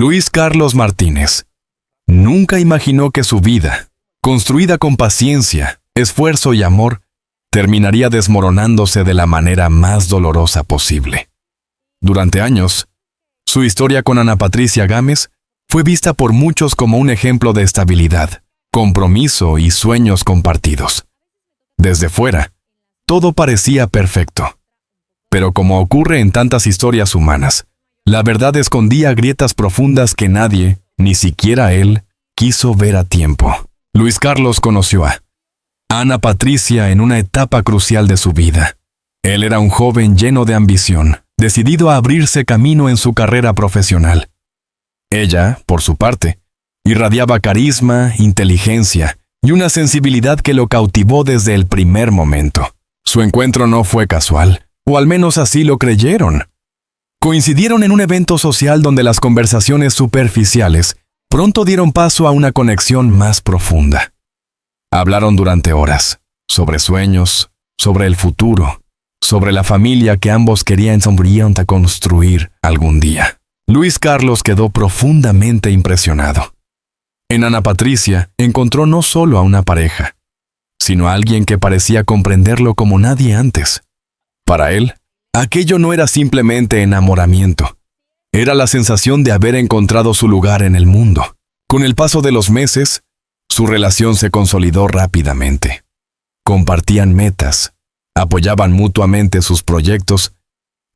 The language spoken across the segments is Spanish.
Luis Carlos Martínez nunca imaginó que su vida, construida con paciencia, esfuerzo y amor, terminaría desmoronándose de la manera más dolorosa posible. Durante años, su historia con Ana Patricia Gámez fue vista por muchos como un ejemplo de estabilidad, compromiso y sueños compartidos. Desde fuera, todo parecía perfecto. Pero como ocurre en tantas historias humanas, la verdad escondía grietas profundas que nadie, ni siquiera él, quiso ver a tiempo. Luis Carlos conoció a Ana Patricia en una etapa crucial de su vida. Él era un joven lleno de ambición, decidido a abrirse camino en su carrera profesional. Ella, por su parte, irradiaba carisma, inteligencia y una sensibilidad que lo cautivó desde el primer momento. Su encuentro no fue casual, o al menos así lo creyeron. Coincidieron en un evento social donde las conversaciones superficiales pronto dieron paso a una conexión más profunda. Hablaron durante horas, sobre sueños, sobre el futuro, sobre la familia que ambos querían construir algún día. Luis Carlos quedó profundamente impresionado. En Ana Patricia encontró no solo a una pareja, sino a alguien que parecía comprenderlo como nadie antes. Para él, aquello no era simplemente enamoramiento. Era la sensación de haber encontrado su lugar en el mundo. Con el paso de los meses, su relación se consolidó rápidamente. Compartían metas, apoyaban mutuamente sus proyectos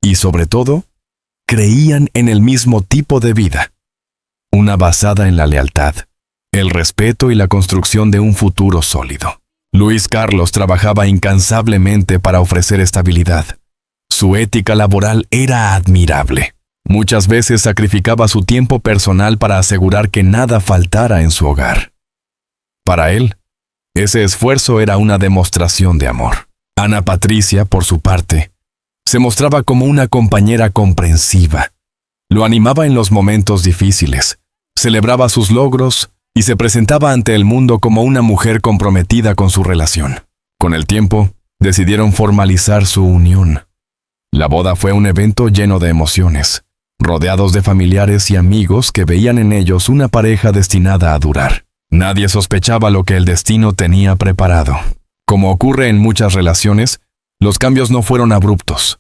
y, sobre todo, creían en el mismo tipo de vida. Una basada en la lealtad, el respeto y la construcción de un futuro sólido. Luis Carlos trabajaba incansablemente para ofrecer estabilidad. Su ética laboral era admirable. Muchas veces sacrificaba su tiempo personal para asegurar que nada faltara en su hogar. Para él, ese esfuerzo era una demostración de amor. Ana Patricia, por su parte, se mostraba como una compañera comprensiva. Lo animaba en los momentos difíciles, celebraba sus logros y se presentaba ante el mundo como una mujer comprometida con su relación. Con el tiempo, decidieron formalizar su unión. La boda fue un evento lleno de emociones, rodeados de familiares y amigos que veían en ellos una pareja destinada a durar. Nadie sospechaba lo que el destino tenía preparado. Como ocurre en muchas relaciones, los cambios no fueron abruptos.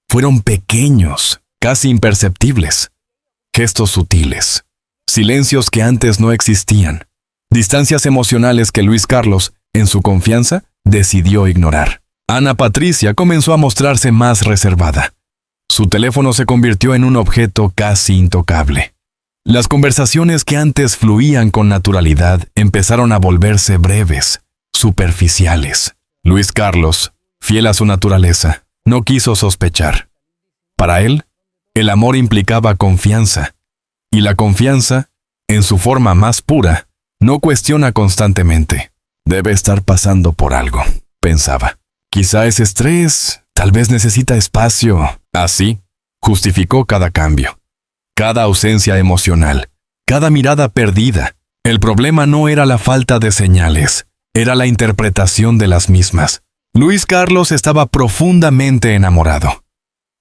Fueron pequeños, casi imperceptibles. Gestos sutiles, silencios que antes no existían, distancias emocionales que Luis Carlos, en su confianza, decidió ignorar. Ana Patricia comenzó a mostrarse más reservada. Su teléfono se convirtió en un objeto casi intocable. Las conversaciones que antes fluían con naturalidad empezaron a volverse breves, superficiales. Luis Carlos, fiel a su naturaleza, no quiso sospechar. Para él, el amor implicaba confianza, y la confianza, en su forma más pura, no cuestiona constantemente. Debe estar pasando por algo, pensaba. Quizá es estrés, tal vez necesita espacio. Así, justificó cada cambio, cada ausencia emocional, cada mirada perdida. El problema no era la falta de señales, era la interpretación de las mismas. Luis Carlos estaba profundamente enamorado.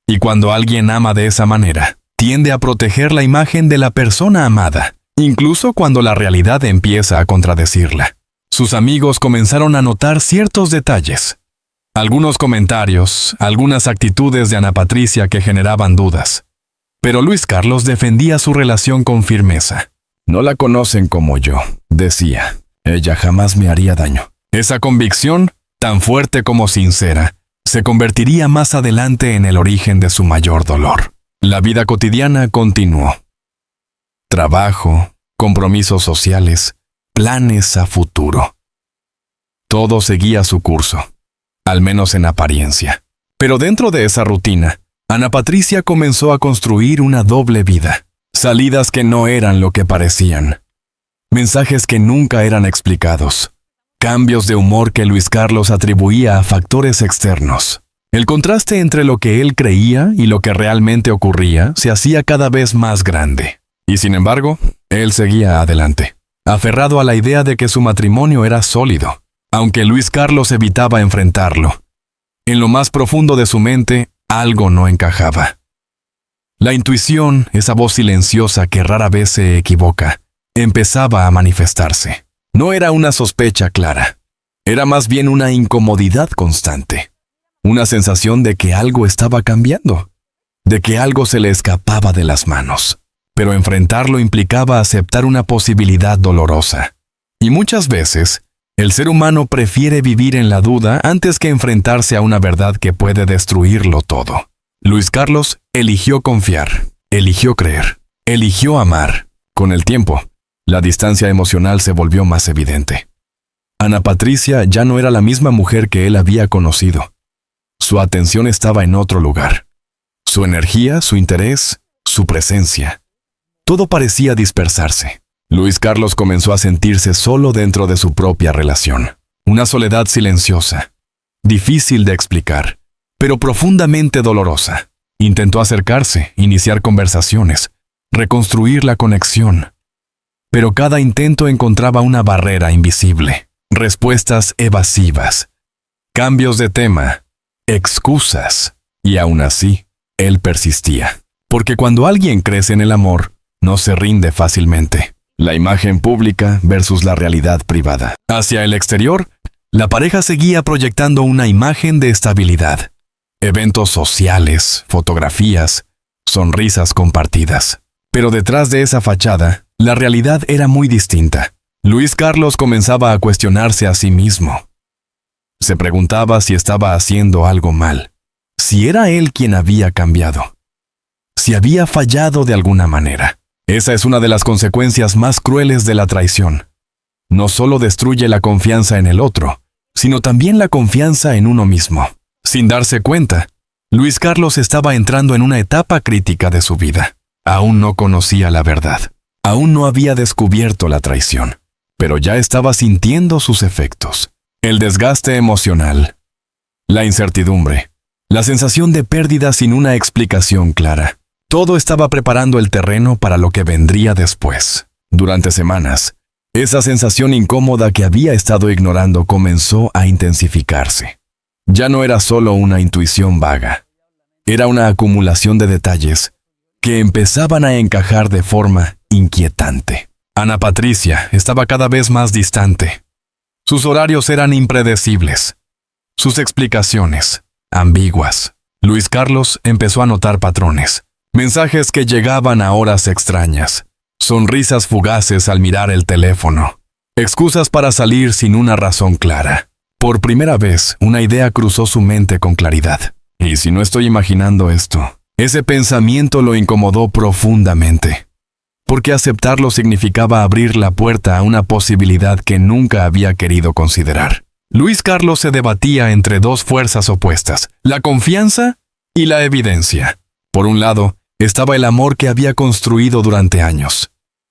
Y cuando alguien ama de esa manera, tiende a proteger la imagen de la persona amada, incluso cuando la realidad empieza a contradecirla. Sus amigos comenzaron a notar ciertos detalles. Algunos comentarios, algunas actitudes de Ana Patricia que generaban dudas. Pero Luis Carlos defendía su relación con firmeza. No la conocen como yo, decía. Ella jamás me haría daño. Esa convicción, tan fuerte como sincera, se convertiría más adelante en el origen de su mayor dolor. La vida cotidiana continuó. Trabajo, compromisos sociales, planes a futuro. Todo seguía su curso, al menos en apariencia. Pero dentro de esa rutina, Ana Patricia comenzó a construir una doble vida. Salidas que no eran lo que parecían. Mensajes que nunca eran explicados. Cambios de humor que Luis Carlos atribuía a factores externos. El contraste entre lo que él creía y lo que realmente ocurría se hacía cada vez más grande. Y sin embargo, él seguía adelante, aferrado a la idea de que su matrimonio era sólido, aunque Luis Carlos evitaba enfrentarlo. En lo más profundo de su mente, algo no encajaba. La intuición, esa voz silenciosa que rara vez se equivoca, empezaba a manifestarse. No era una sospecha clara, era más bien una incomodidad constante, una sensación de que algo estaba cambiando, de que algo se le escapaba de las manos. Pero enfrentarlo implicaba aceptar una posibilidad dolorosa. Y muchas veces, el ser humano prefiere vivir en la duda antes que enfrentarse a una verdad que puede destruirlo todo. Luis Carlos eligió confiar, eligió creer, eligió amar. Con el tiempo, la distancia emocional se volvió más evidente. Ana Patricia ya no era la misma mujer que él había conocido. Su atención estaba en otro lugar. Su energía, su interés, su presencia. Todo parecía dispersarse. Luis Carlos comenzó a sentirse solo dentro de su propia relación. Una soledad silenciosa, difícil de explicar, pero profundamente dolorosa. Intentó acercarse, iniciar conversaciones, reconstruir la conexión. Pero cada intento encontraba una barrera invisible, respuestas evasivas, cambios de tema, excusas. Y aún así, él persistía. Porque cuando alguien crece en el amor, no se rinde fácilmente. La imagen pública versus la realidad privada. Hacia el exterior, la pareja seguía proyectando una imagen de estabilidad. Eventos sociales, fotografías, sonrisas compartidas. Pero detrás de esa fachada, la realidad era muy distinta. Luis Carlos comenzaba a cuestionarse a sí mismo. Se preguntaba si estaba haciendo algo mal, si era él quien había cambiado, si había fallado de alguna manera. Esa es una de las consecuencias más crueles de la traición. No solo destruye la confianza en el otro, sino también la confianza en uno mismo. Sin darse cuenta, Luis Carlos estaba entrando en una etapa crítica de su vida. Aún no conocía la verdad. Aún no había descubierto la traición, pero ya estaba sintiendo sus efectos. El desgaste emocional, la incertidumbre, la sensación de pérdida sin una explicación clara. Todo estaba preparando el terreno para lo que vendría después. Durante semanas, esa sensación incómoda que había estado ignorando comenzó a intensificarse. Ya no era solo una intuición vaga. Era una acumulación de detalles que empezaban a encajar de forma inquietante. Ana Patricia estaba cada vez más distante. Sus horarios eran impredecibles. Sus explicaciones, ambiguas. Luis Carlos empezó a notar patrones. Mensajes que llegaban a horas extrañas. Sonrisas fugaces al mirar el teléfono. Excusas para salir sin una razón clara. Por primera vez, una idea cruzó su mente con claridad. ¿Y si no estoy imaginando esto? Ese pensamiento lo incomodó profundamente. Porque aceptarlo significaba abrir la puerta a una posibilidad que nunca había querido considerar. Luis Carlos se debatía entre dos fuerzas opuestas, la confianza y la evidencia. Por un lado, estaba el amor que había construido durante años.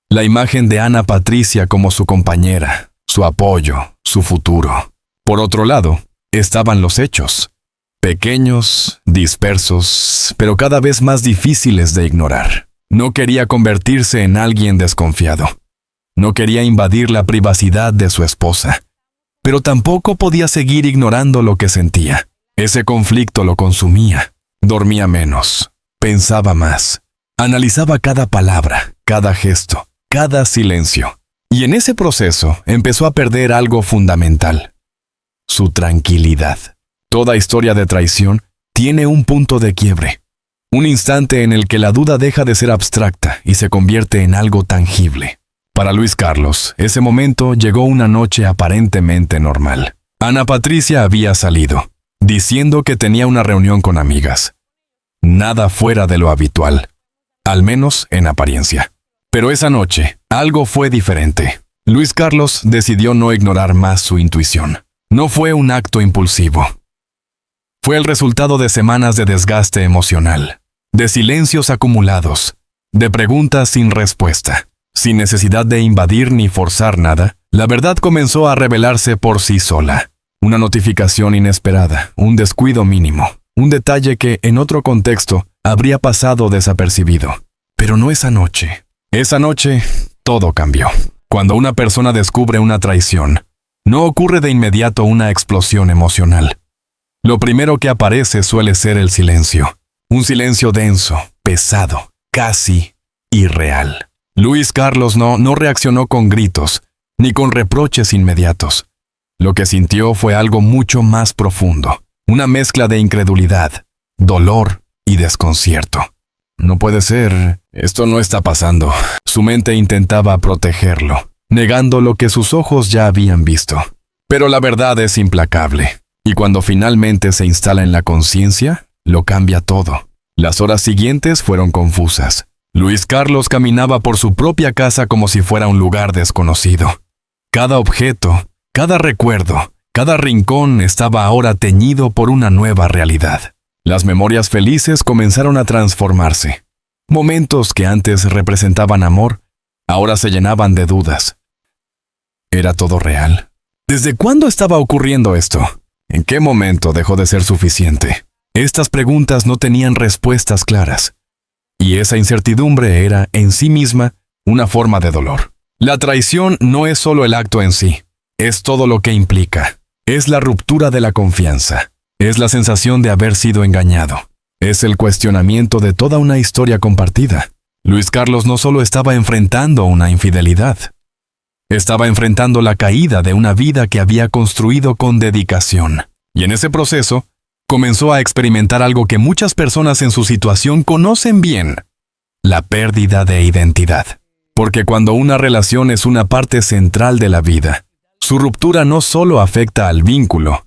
La imagen de Ana Patricia como su compañera, su apoyo, su futuro. Por otro lado, estaban los hechos. Pequeños, dispersos, pero cada vez más difíciles de ignorar. No quería convertirse en alguien desconfiado. No quería invadir la privacidad de su esposa. Pero tampoco podía seguir ignorando lo que sentía. Ese conflicto lo consumía. Dormía menos. Pensaba más. Analizaba cada palabra, cada gesto, cada silencio. Y en ese proceso empezó a perder algo fundamental. Su tranquilidad. Toda historia de traición tiene un punto de quiebre. Un instante en el que la duda deja de ser abstracta y se convierte en algo tangible. Para Luis Carlos, ese momento llegó una noche aparentemente normal. Ana Patricia había salido, diciendo que tenía una reunión con amigas. Nada fuera de lo habitual, al menos en apariencia. Pero esa noche, algo fue diferente. Luis Carlos decidió no ignorar más su intuición. No fue un acto impulsivo. Fue el resultado de semanas de desgaste emocional, de silencios acumulados, de preguntas sin respuesta. Sin necesidad de invadir ni forzar nada, la verdad comenzó a revelarse por sí sola. Una notificación inesperada, un descuido mínimo, un detalle que, en otro contexto, habría pasado desapercibido. Pero no esa noche. Esa noche, todo cambió. Cuando una persona descubre una traición, no ocurre de inmediato una explosión emocional. Lo primero que aparece suele ser el silencio. Un silencio denso, pesado, casi irreal. Luis Carlos no reaccionó con gritos, ni con reproches inmediatos. Lo que sintió fue algo mucho más profundo, una mezcla de incredulidad, dolor y desconcierto. No puede ser, esto no está pasando. Su mente intentaba protegerlo, negando lo que sus ojos ya habían visto. Pero la verdad es implacable, y cuando finalmente se instala en la conciencia, lo cambia todo. Las horas siguientes fueron confusas. Luis Carlos caminaba por su propia casa como si fuera un lugar desconocido. Cada objeto, cada recuerdo, cada rincón estaba ahora teñido por una nueva realidad. Las memorias felices comenzaron a transformarse. Momentos que antes representaban amor, ahora se llenaban de dudas. ¿Era todo real? ¿Desde cuándo estaba ocurriendo esto? ¿En qué momento dejó de ser suficiente? Estas preguntas no tenían respuestas claras. Y esa incertidumbre era, en sí misma, una forma de dolor. La traición no es solo el acto en sí, es todo lo que implica. Es la ruptura de la confianza. Es la sensación de haber sido engañado. Es el cuestionamiento de toda una historia compartida. Luis Carlos no solo estaba enfrentando una infidelidad, estaba enfrentando la caída de una vida que había construido con dedicación. Y en ese proceso, comenzó a experimentar algo que muchas personas en su situación conocen bien: la pérdida de identidad. Porque cuando una relación es una parte central de la vida, su ruptura no solo afecta al vínculo,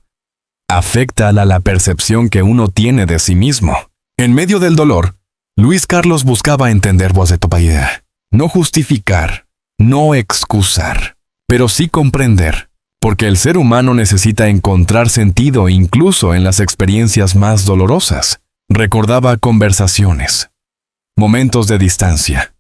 afecta a la percepción que uno tiene de sí mismo. En medio del dolor, Luis Carlos buscaba entender voz de Topaidea. No justificar, no excusar, pero sí comprender, porque el ser humano necesita encontrar sentido incluso en las experiencias más dolorosas. Recordaba conversaciones, momentos de distancia,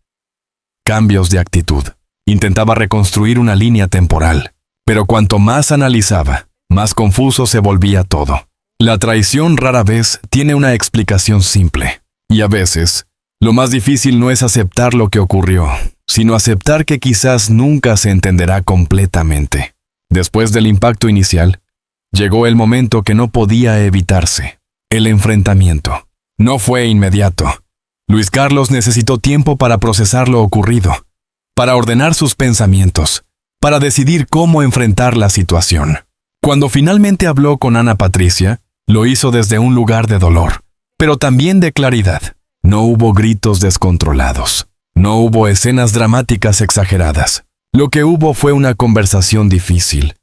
cambios de actitud. Intentaba reconstruir una línea temporal, pero cuanto más analizaba, más confuso se volvía todo. La traición rara vez tiene una explicación simple, y a veces, lo más difícil no es aceptar lo que ocurrió, sino aceptar que quizás nunca se entenderá completamente. Después del impacto inicial, llegó el momento que no podía evitarse: el enfrentamiento. No fue inmediato. Luis Carlos necesitó tiempo para procesar lo ocurrido, para ordenar sus pensamientos, para decidir cómo enfrentar la situación. Cuando finalmente habló con Ana Patricia, lo hizo desde un lugar de dolor, pero también de claridad. No hubo gritos descontrolados. No hubo escenas dramáticas exageradas. Lo que hubo fue una conversación difícil,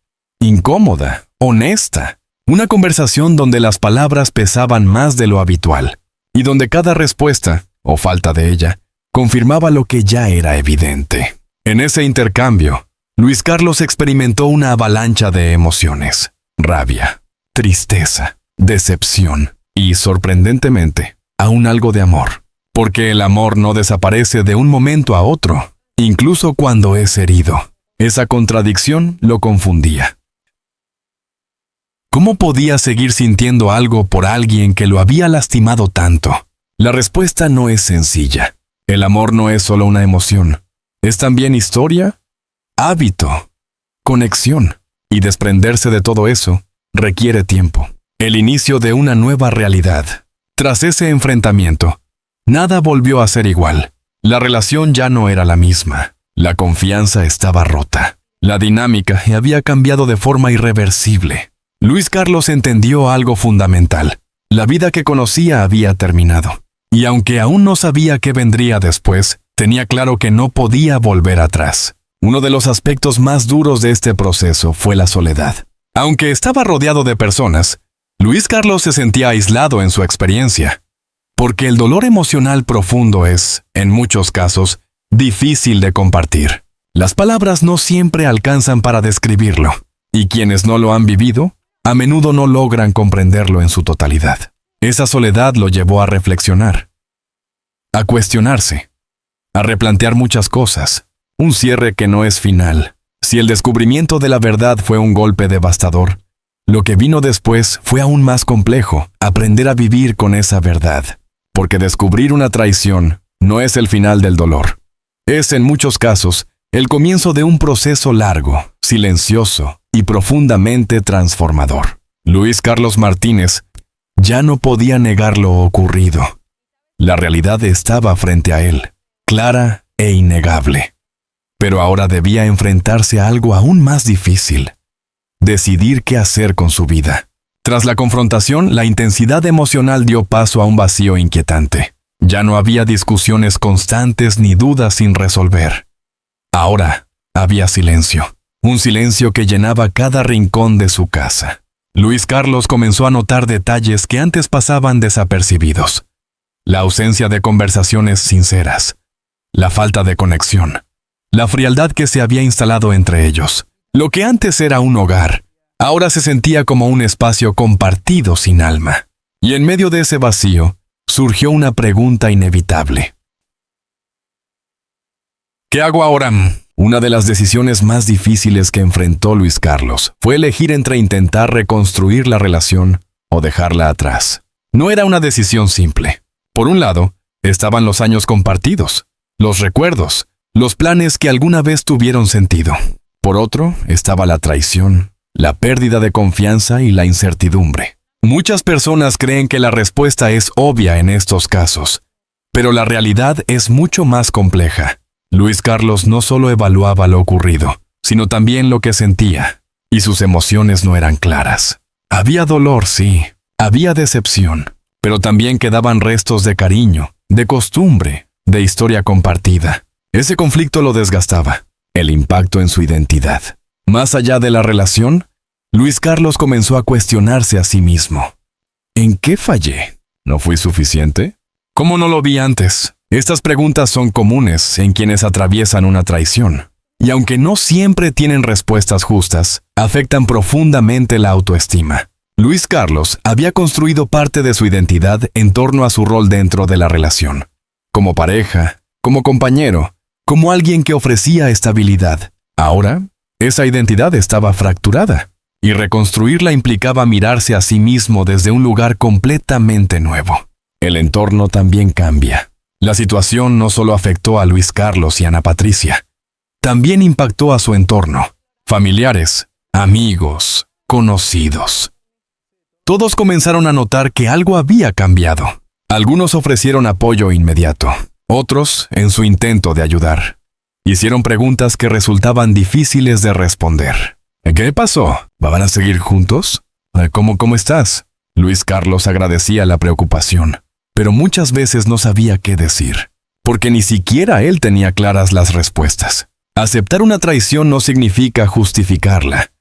incómoda, honesta. Una conversación donde las palabras pesaban más de lo habitual, y donde cada respuesta, o falta de ella, confirmaba lo que ya era evidente. En ese intercambio, Luis Carlos experimentó una avalancha de emociones: rabia, tristeza, decepción y, sorprendentemente, aún algo de amor. Porque el amor no desaparece de un momento a otro, incluso cuando es herido. Esa contradicción lo confundía. ¿Cómo podía seguir sintiendo algo por alguien que lo había lastimado tanto? La respuesta no es sencilla. El amor no es solo una emoción. Es también historia, hábito, conexión. Y desprenderse de todo eso requiere tiempo. El inicio de una nueva realidad. Tras ese enfrentamiento, nada volvió a ser igual. La relación ya no era la misma. La confianza estaba rota. La dinámica había cambiado de forma irreversible. Luis Carlos entendió algo fundamental. La vida que conocía había terminado. Y aunque aún no sabía qué vendría después, tenía claro que no podía volver atrás. Uno de los aspectos más duros de este proceso fue la soledad. Aunque estaba rodeado de personas, Luis Carlos se sentía aislado en su experiencia. Porque el dolor emocional profundo es, en muchos casos, difícil de compartir. Las palabras no siempre alcanzan para describirlo, y quienes no lo han vivido, a menudo no logran comprenderlo en su totalidad. Esa soledad lo llevó a reflexionar, a cuestionarse, a replantear muchas cosas. Un cierre que no es final. Si el descubrimiento de la verdad fue un golpe devastador, lo que vino después fue aún más complejo: aprender a vivir con esa verdad. Porque descubrir una traición no es el final del dolor. Es, en muchos casos, el comienzo de un proceso largo, silencioso y profundamente transformador. Luis Carlos Martínez ya no podía negar lo ocurrido. La realidad estaba frente a él, clara e innegable. Pero ahora debía enfrentarse a algo aún más difícil: decidir qué hacer con su vida. Tras la confrontación, la intensidad emocional dio paso a un vacío inquietante. Ya no había discusiones constantes ni dudas sin resolver. Ahora había silencio, un silencio que llenaba cada rincón de su casa. Luis Carlos comenzó a notar detalles que antes pasaban desapercibidos: la ausencia de conversaciones sinceras, la falta de conexión, la frialdad que se había instalado entre ellos. Lo que antes era un hogar, ahora se sentía como un espacio compartido sin alma. Y en medio de ese vacío, surgió una pregunta inevitable. ¿Qué hago ahora? Una de las decisiones más difíciles que enfrentó Luis Carlos fue elegir entre intentar reconstruir la relación o dejarla atrás. No era una decisión simple. Por un lado, estaban los años compartidos, los recuerdos, los planes que alguna vez tuvieron sentido. Por otro, estaba la traición, la pérdida de confianza y la incertidumbre. Muchas personas creen que la respuesta es obvia en estos casos, pero la realidad es mucho más compleja. Luis Carlos no solo evaluaba lo ocurrido, sino también lo que sentía, y sus emociones no eran claras. Había dolor, sí, había decepción, pero también quedaban restos de cariño, de costumbre, de historia compartida. Ese conflicto lo desgastaba, el impacto en su identidad. Más allá de la relación, Luis Carlos comenzó a cuestionarse a sí mismo. ¿En qué fallé? ¿No fui suficiente? ¿Cómo no lo vi antes? Estas preguntas son comunes en quienes atraviesan una traición, y aunque no siempre tienen respuestas justas, afectan profundamente la autoestima. Luis Carlos había construido parte de su identidad en torno a su rol dentro de la relación, como pareja, como compañero, como alguien que ofrecía estabilidad. Ahora, esa identidad estaba fracturada, y reconstruirla implicaba mirarse a sí mismo desde un lugar completamente nuevo. El entorno también cambia. La situación no solo afectó a Luis Carlos y Ana Patricia, también impactó a su entorno, familiares, amigos, conocidos. Todos comenzaron a notar que algo había cambiado. Algunos ofrecieron apoyo inmediato, otros, en su intento de ayudar, hicieron preguntas que resultaban difíciles de responder. ¿Qué pasó? ¿Van a seguir juntos? ¿Cómo estás? Luis Carlos agradecía la preocupación, pero muchas veces no sabía qué decir, porque ni siquiera él tenía claras las respuestas. Aceptar una traición no significa justificarla.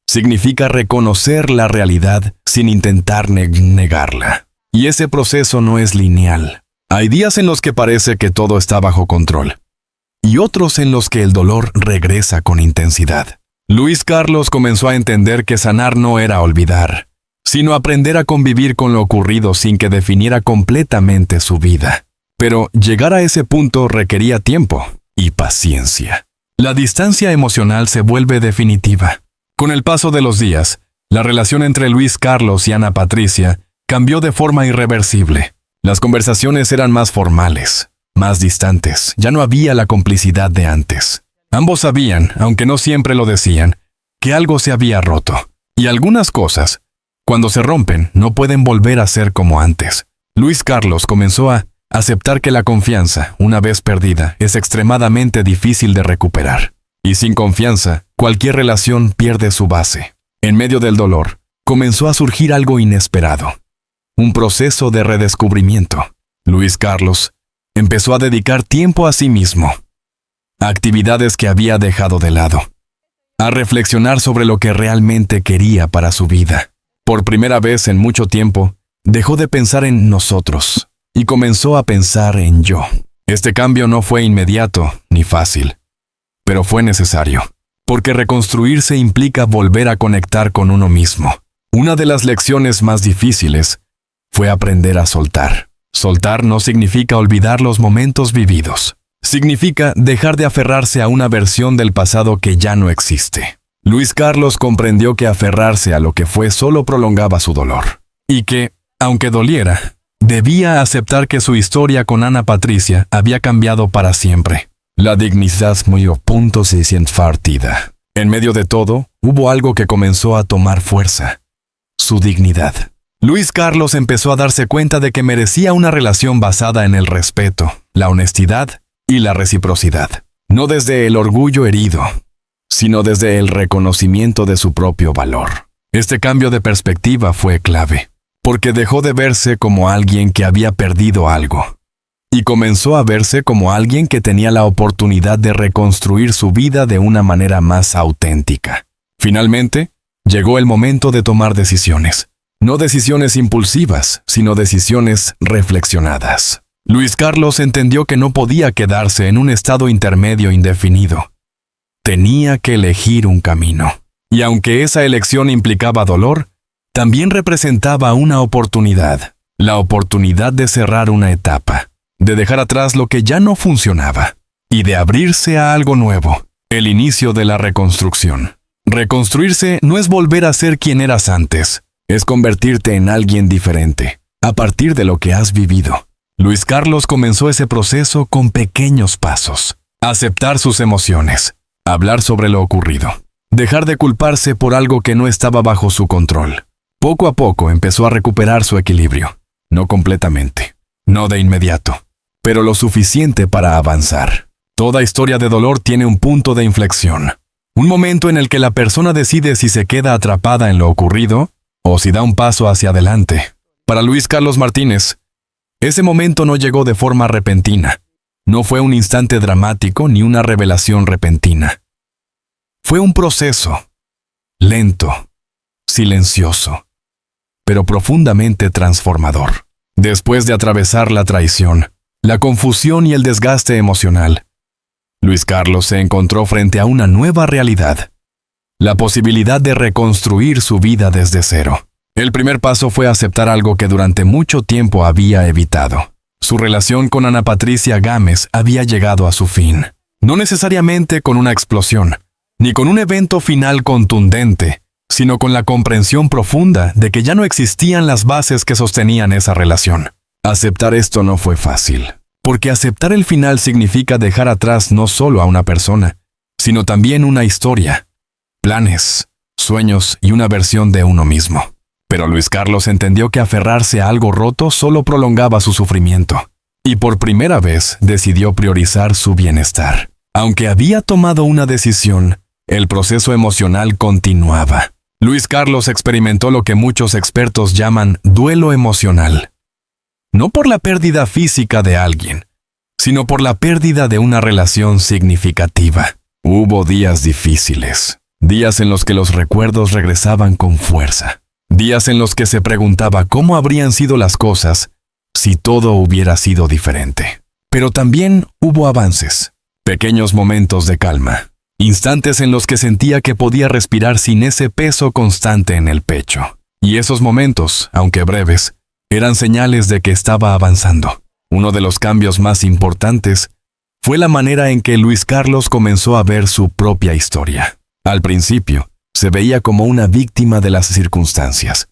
Significa reconocer la realidad sin intentar negarla. Y ese proceso no es lineal. Hay días en los que parece que todo está bajo control, y otros en los que el dolor regresa con intensidad. Luis Carlos comenzó a entender que sanar no era olvidar, sino aprender a convivir con lo ocurrido sin que definiera completamente su vida. Pero llegar a ese punto requería tiempo y paciencia. La distancia emocional se vuelve definitiva. Con el paso de los días, la relación entre Luis Carlos y Ana Patricia cambió de forma irreversible. Las conversaciones eran más formales, más distantes. Ya no había la complicidad de antes. Ambos sabían, aunque no siempre lo decían, que algo se había roto. Y algunas cosas, cuando se rompen, no pueden volver a ser como antes. Luis Carlos comenzó a aceptar que la confianza, una vez perdida, es extremadamente difícil de recuperar. Y sin confianza, cualquier relación pierde su base. En medio del dolor, comenzó a surgir algo inesperado. Un proceso de redescubrimiento. Luis Carlos empezó a dedicar tiempo a sí mismo, a actividades que había dejado de lado, a reflexionar sobre lo que realmente quería para su vida. Por primera vez en mucho tiempo, dejó de pensar en nosotros y comenzó a pensar en yo. Este cambio no fue inmediato ni fácil, pero fue necesario, porque reconstruirse implica volver a conectar con uno mismo. Una de las lecciones más difíciles fue aprender a soltar. Soltar no significa olvidar los momentos vividos. Significa dejar de aferrarse a una versión del pasado que ya no existe. Luis Carlos comprendió que aferrarse a lo que fue solo prolongaba su dolor, y que, aunque doliera, debía aceptar que su historia con Ana Patricia había cambiado para siempre. La dignidad muy a punto se siente partida. En medio de todo, hubo algo que comenzó a tomar fuerza: su dignidad. Luis Carlos empezó a darse cuenta de que merecía una relación basada en el respeto, la honestidad y la reciprocidad. No desde el orgullo herido, sino desde el reconocimiento de su propio valor. Este cambio de perspectiva fue clave, porque dejó de verse como alguien que había perdido algo, y comenzó a verse como alguien que tenía la oportunidad de reconstruir su vida de una manera más auténtica. Finalmente, llegó el momento de tomar decisiones. No decisiones impulsivas, sino decisiones reflexionadas. Luis Carlos entendió que no podía quedarse en un estado intermedio indefinido. Tenía que elegir un camino. Y aunque esa elección implicaba dolor, también representaba una oportunidad. La oportunidad de cerrar una etapa, de dejar atrás lo que ya no funcionaba, y de abrirse a algo nuevo, el inicio de la reconstrucción. Reconstruirse no es volver a ser quien eras antes, es convertirte en alguien diferente, a partir de lo que has vivido. Luis Carlos comenzó ese proceso con pequeños pasos. Aceptar sus emociones, hablar sobre lo ocurrido, dejar de culparse por algo que no estaba bajo su control. Poco a poco empezó a recuperar su equilibrio, no completamente, no de inmediato, pero lo suficiente para avanzar. Toda historia de dolor tiene un punto de inflexión, un momento en el que la persona decide si se queda atrapada en lo ocurrido o si da un paso hacia adelante. Para Luis Carlos Martínez, ese momento no llegó de forma repentina. No fue un instante dramático ni una revelación repentina. Fue un proceso, lento, silencioso, pero profundamente transformador. Después de atravesar la traición, la confusión y el desgaste emocional, Luis Carlos se encontró frente a una nueva realidad, la posibilidad de reconstruir su vida desde cero. El primer paso fue aceptar algo que durante mucho tiempo había evitado. Su relación con Ana Patricia Gámez había llegado a su fin. No necesariamente con una explosión, ni con un evento final contundente, sino con la comprensión profunda de que ya no existían las bases que sostenían esa relación. Aceptar esto no fue fácil, porque aceptar el final significa dejar atrás no solo a una persona, sino también una historia, planes, sueños y una versión de uno mismo. Pero Luis Carlos entendió que aferrarse a algo roto solo prolongaba su sufrimiento, y por primera vez decidió priorizar su bienestar. Aunque había tomado una decisión, el proceso emocional continuaba. Luis Carlos experimentó lo que muchos expertos llaman duelo emocional. No por la pérdida física de alguien, sino por la pérdida de una relación significativa. Hubo días difíciles, días en los que los recuerdos regresaban con fuerza. Días en los que se preguntaba cómo habrían sido las cosas si todo hubiera sido diferente. Pero también hubo avances, pequeños momentos de calma, instantes en los que sentía que podía respirar sin ese peso constante en el pecho. Y esos momentos, aunque breves, eran señales de que estaba avanzando. Uno de los cambios más importantes fue la manera en que Luis Carlos comenzó a ver su propia historia. Al principio, se veía como una víctima de las circunstancias,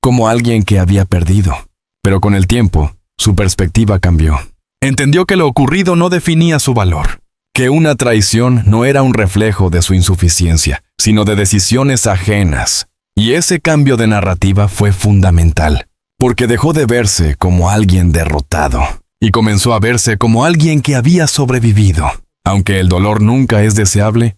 como alguien que había perdido. Pero con el tiempo, su perspectiva cambió. Entendió que lo ocurrido no definía su valor, que una traición no era un reflejo de su insuficiencia, sino de decisiones ajenas. Y ese cambio de narrativa fue fundamental, porque dejó de verse como alguien derrotado y comenzó a verse como alguien que había sobrevivido. Aunque el dolor nunca es deseable,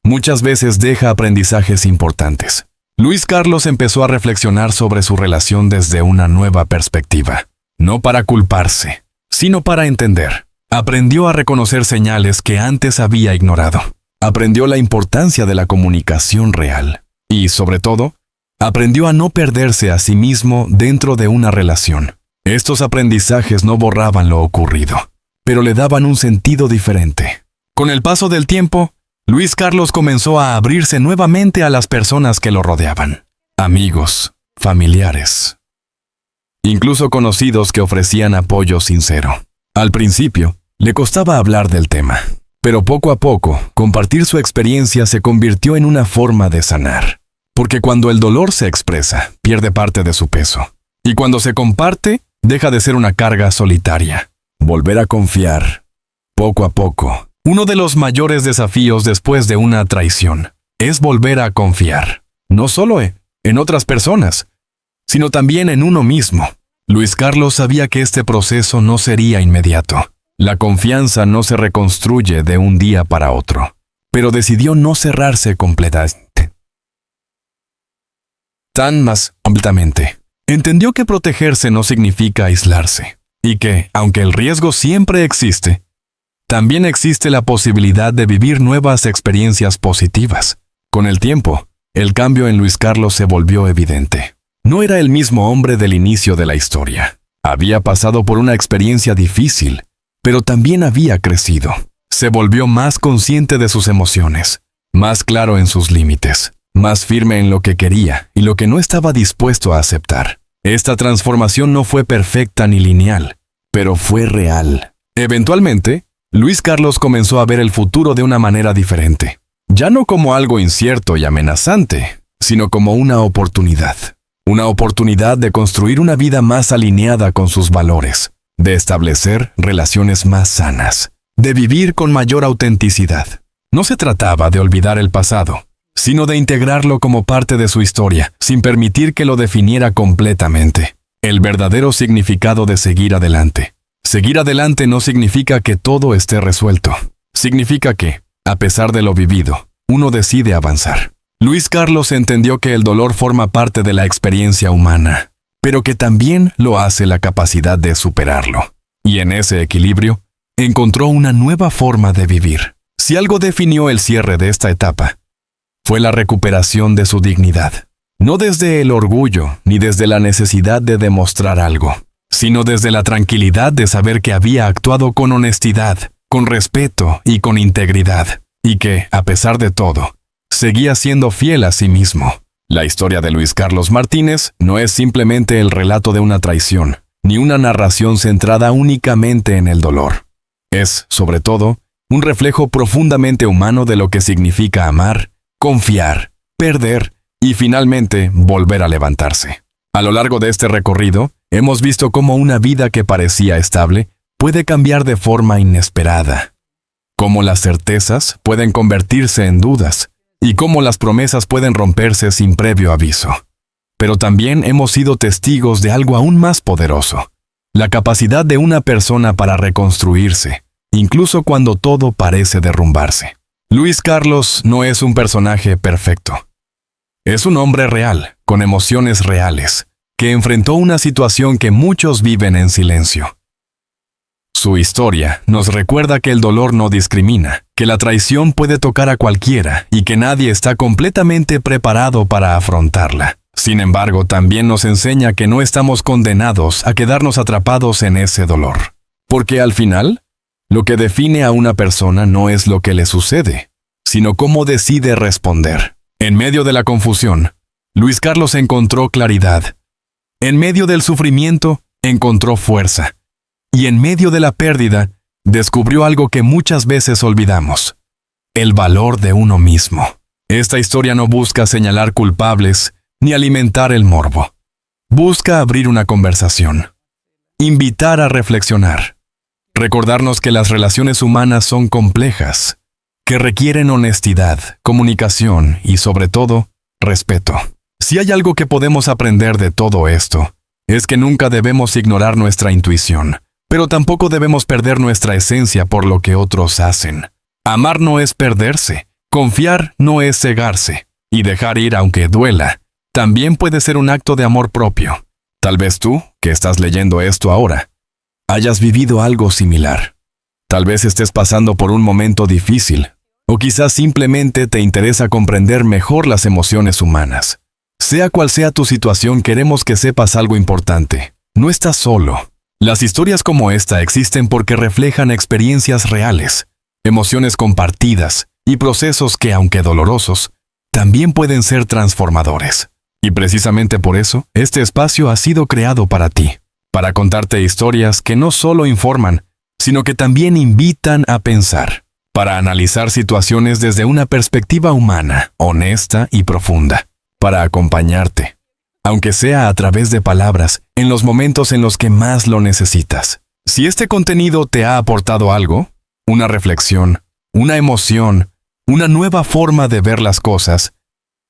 muchas veces deja aprendizajes importantes. Luis Carlos empezó a reflexionar sobre su relación desde una nueva perspectiva. No para culparse, sino para entender. Aprendió a reconocer señales que antes había ignorado. Aprendió la importancia de la comunicación real. Y, sobre todo, aprendió a no perderse a sí mismo dentro de una relación. Estos aprendizajes no borraban lo ocurrido, pero le daban un sentido diferente. Con el paso del tiempo, Luis Carlos comenzó a abrirse nuevamente a las personas que lo rodeaban. Amigos, familiares, incluso conocidos que ofrecían apoyo sincero. Al principio, le costaba hablar del tema, pero poco a poco, compartir su experiencia se convirtió en una forma de sanar. Porque cuando el dolor se expresa, pierde parte de su peso. Y cuando se comparte, deja de ser una carga solitaria. Volver a confiar, poco a poco. Uno de los mayores desafíos después de una traición es volver a confiar, no solo en otras personas, sino también en uno mismo. Luis Carlos sabía que este proceso no sería inmediato. La confianza no se reconstruye de un día para otro, pero decidió no cerrarse completamente. Completamente. Entendió que protegerse no significa aislarse, y que, aunque el riesgo siempre existe, también existe la posibilidad de vivir nuevas experiencias positivas. Con el tiempo, el cambio en Luis Carlos se volvió evidente. No era el mismo hombre del inicio de la historia. Había pasado por una experiencia difícil, pero también había crecido. Se volvió más consciente de sus emociones, más claro en sus límites, más firme en lo que quería y lo que no estaba dispuesto a aceptar. Esta transformación no fue perfecta ni lineal, pero fue real. Eventualmente, Luis Carlos comenzó a ver el futuro de una manera diferente. Ya no como algo incierto y amenazante, sino como una oportunidad. Una oportunidad de construir una vida más alineada con sus valores, de establecer relaciones más sanas, de vivir con mayor autenticidad. No se trataba de olvidar el pasado, sino de integrarlo como parte de su historia, sin permitir que lo definiera completamente. El verdadero significado de seguir adelante. Seguir adelante no significa que todo esté resuelto. Significa que, a pesar de lo vivido, uno decide avanzar. Luis Carlos entendió que el dolor forma parte de la experiencia humana, pero que también lo hace la capacidad de superarlo. Y en ese equilibrio, encontró una nueva forma de vivir. Si algo definió el cierre de esta etapa, fue la recuperación de su dignidad. No desde el orgullo ni desde la necesidad de demostrar algo, sino desde la tranquilidad de saber que había actuado con honestidad, con respeto y con integridad, y que, a pesar de todo, seguía siendo fiel a sí mismo. La historia de Luis Carlos Martínez no es simplemente el relato de una traición, ni una narración centrada únicamente en el dolor. Es, sobre todo, un reflejo profundamente humano de lo que significa amar, confiar, perder y finalmente volver a levantarse. A lo largo de este recorrido, hemos visto cómo una vida que parecía estable puede cambiar de forma inesperada, cómo las certezas pueden convertirse en dudas y cómo las promesas pueden romperse sin previo aviso. Pero también hemos sido testigos de algo aún más poderoso, la capacidad de una persona para reconstruirse, incluso cuando todo parece derrumbarse. Luis Carlos no es un personaje perfecto. Es un hombre real, con emociones reales, que enfrentó una situación que muchos viven en silencio. Su historia nos recuerda que el dolor no discrimina, que la traición puede tocar a cualquiera y que nadie está completamente preparado para afrontarla. Sin embargo, también nos enseña que no estamos condenados a quedarnos atrapados en ese dolor. Porque al final, lo que define a una persona no es lo que le sucede, sino cómo decide responder. En medio de la confusión, Luis Carlos encontró claridad. En medio del sufrimiento, encontró fuerza. Y en medio de la pérdida, descubrió algo que muchas veces olvidamos: el valor de uno mismo. Esta historia no busca señalar culpables ni alimentar el morbo. Busca abrir una conversación, invitar a reflexionar, recordarnos que las relaciones humanas son complejas, que requieren honestidad, comunicación y, sobre todo, respeto. Si hay algo que podemos aprender de todo esto, es que nunca debemos ignorar nuestra intuición, pero tampoco debemos perder nuestra esencia por lo que otros hacen. Amar no es perderse, confiar no es cegarse, y dejar ir aunque duela, también puede ser un acto de amor propio. Tal vez tú, que estás leyendo esto ahora, hayas vivido algo similar. Tal vez estés pasando por un momento difícil, o quizás simplemente te interesa comprender mejor las emociones humanas. Sea cual sea tu situación, queremos que sepas algo importante. No estás solo. Las historias como esta existen porque reflejan experiencias reales, emociones compartidas y procesos que, aunque dolorosos, también pueden ser transformadores. Y precisamente por eso, este espacio ha sido creado para ti, para contarte historias que no solo informan, sino que también invitan a pensar, para analizar situaciones desde una perspectiva humana, honesta y profunda, para acompañarte, aunque sea a través de palabras, en los momentos en los que más lo necesitas. Si este contenido te ha aportado algo, una reflexión, una emoción, una nueva forma de ver las cosas,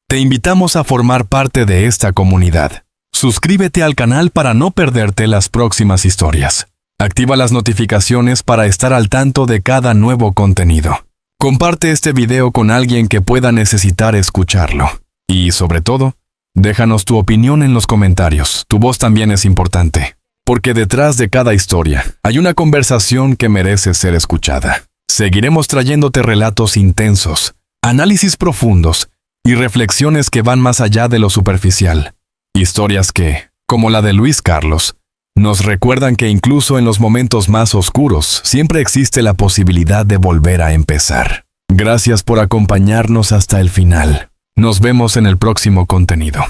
te invitamos a formar parte de esta comunidad. Suscríbete al canal para no perderte las próximas historias. Activa las notificaciones para estar al tanto de cada nuevo contenido. Comparte este video con alguien que pueda necesitar escucharlo. Y, sobre todo, déjanos tu opinión en los comentarios. Tu voz también es importante, porque detrás de cada historia hay una conversación que merece ser escuchada. Seguiremos trayéndote relatos intensos, análisis profundos y reflexiones que van más allá de lo superficial. Historias que, como la de Luis Carlos, nos recuerdan que incluso en los momentos más oscuros siempre existe la posibilidad de volver a empezar. Gracias por acompañarnos hasta el final. Nos vemos en el próximo contenido.